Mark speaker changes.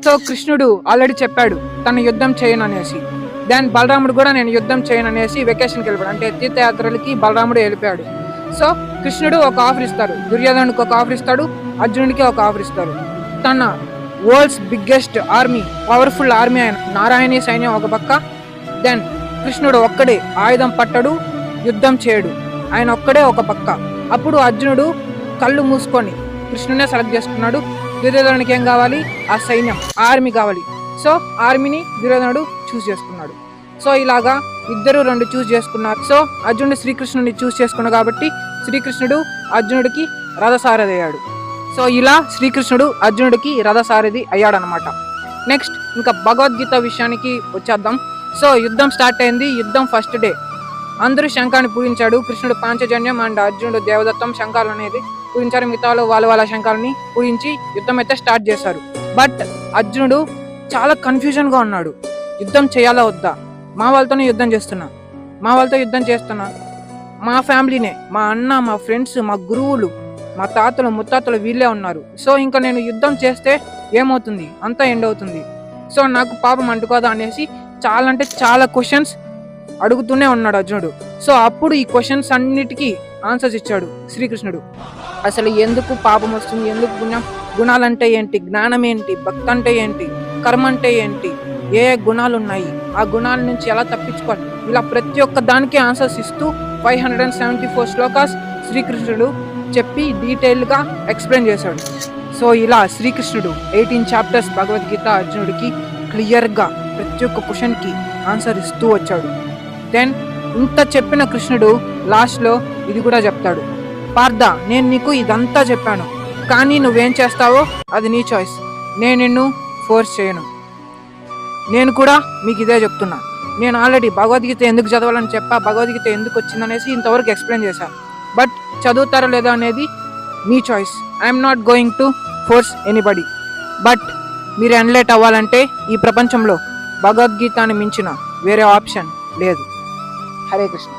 Speaker 1: So కృష్ణుడు already చెప్పాడు తను యుద్ధం చేయను అనేసి. దెన్ బలరాముడు కూడా నేను యుద్ధం చేయను అనేసి వెకేషన్కి వెళ్ళిపోయాడు, అంటే తీర్థయాత్రలకి బలరాముడు వెళ్ళిపోయాడు. సో కృష్ణుడు ఒక ఆఫర్ ఇస్తాడు, దుర్యోధనుడికి ఒక ఆఫర్ ఇస్తాడు, అర్జునుడికి ఒక ఆఫర్ ఇస్తాడు. తన world's biggest army, powerful army అయిన నారాయణీ సైన్యం ఒక పక్క, దెన్ కృష్ణుడు ఒక్కడే ఆయుధం పట్టడు, యుద్ధం చేయడు, ఆయన ఒక్కడే ఒక పక్క. అప్పుడు అర్జునుడు కళ్ళు మూసుకొని కృష్ణునే సెలెక్ట్ చేసుకున్నాడు. దుర్యోధనుడికి ఏం కావాలి? ఆ సైన్యం, ఆర్మీ కావాలి. సో ఆర్మీని దుర్యోధనుడు చూస్ చేసుకున్నాడు. సో ఇలాగా ఇద్దరు రెండు చూస్ చేసుకున్నారు. సో అర్జునుడు శ్రీకృష్ణుడిని చూస్ చేసుకున్నాడు కాబట్టి శ్రీకృష్ణుడు అర్జునుడికి రథసారథి అయ్యాడు. సో ఇలా శ్రీకృష్ణుడు అర్జునుడికి రథసారథి అయ్యాడనమాట. నెక్స్ట్ ఇంకా భగవద్గీత విషయానికి వచ్చేద్దాం. సో యుద్ధం స్టార్ట్ అయింది. యుద్ధం ఫస్ట్ డే అందరూ శంఖాన్ని పూజించాడు. కృష్ణుడు పాంచజన్యం అండ్ అర్జునుడు దేవదత్తం శంఖాలు అనేది పూజించారు. మిగతా వాళ్ళ శంఖాలని పూజించి యుద్ధం అయితే స్టార్ట్ చేశారు. బట్ అర్జునుడు చాలా కన్ఫ్యూజన్గా ఉన్నాడు. యుద్ధం చేయాలా వద్దా? మా వాళ్ళతోనే యుద్ధం చేస్తున్నా, మా వాళ్ళతో యుద్ధం చేస్తున్నా, మా ఫ్యామిలీనే, మా అన్న, మా ఫ్రెండ్స్, మా గురువులు, మా తాతలు ముత్తాతలు వీళ్ళే ఉన్నారు. సో ఇంకా నేను యుద్ధం చేస్తే ఏమవుతుంది? అంతా ఎండ్ అవుతుంది. సో నాకు పాపం అంటుకోదా అనేసి చాలా అంటే చాలా క్వశ్చన్స్ అడుగుతూనే ఉన్నాడు అర్జునుడు. సో అప్పుడు ఈ క్వశ్చన్స్ అన్నిటికీ ఆన్సర్స్ ఇచ్చాడు శ్రీకృష్ణుడు. అసలు ఎందుకు పాపం వస్తుంది, ఎందుకు పుణ్యం, గుణాలంటే ఏంటి, జ్ఞానం ఏంటి, భక్తి అంటే ఏంటి, కర్మ అంటే ఏంటి, ఏ గుణాలు ఉన్నాయి, ఆ గుణాల నుంచి ఎలా తప్పించుకోవాలి, ఇలా ప్రతి ఒక్క దానికి ఆన్సర్స్ ఇస్తూ 574 శ్లోకాస్ శ్రీకృష్ణుడు చెప్పి డీటెయిల్గా ఎక్స్ప్లెయిన్ చేశాడు. సో ఇలా శ్రీకృష్ణుడు 18 చాప్టర్స్ భగవద్గీత అర్జునుడికి క్లియర్గా ప్రతి ఒక్క క్వశ్చన్కి ఆన్సర్ ఇస్తూ వచ్చాడు. దెన్ ఇంత చెప్పిన కృష్ణుడు లాస్ట్లో ఇది కూడా చెప్తాడు, పార్థ నేను నీకు ఇదంతా చెప్పాను, కానీ నువ్వేం చేస్తావో అది నీ చాయిస్, నేను నిన్ను ఫోర్స్ చేయను. నేను కూడా మీకు ఇదే చెప్తున్నా, నేను ఆల్రెడీ భగవద్గీత ఎందుకు చదవాలని చెప్పా, భగవద్గీత ఎందుకు వచ్చిందనేసి ఇంతవరకు ఎక్స్ప్లెయిన్ చేశాను. బట్ చదువుతారో లేదో అనేది మీ choice. I'm not going to force anybody. But మీరు ఎన్లైట్ అవ్వాలంటే ఈ ప్రపంచంలో భగవద్గీతని మించిన వేరే ఆప్షన్ లేదు. హరే కృష్ణ.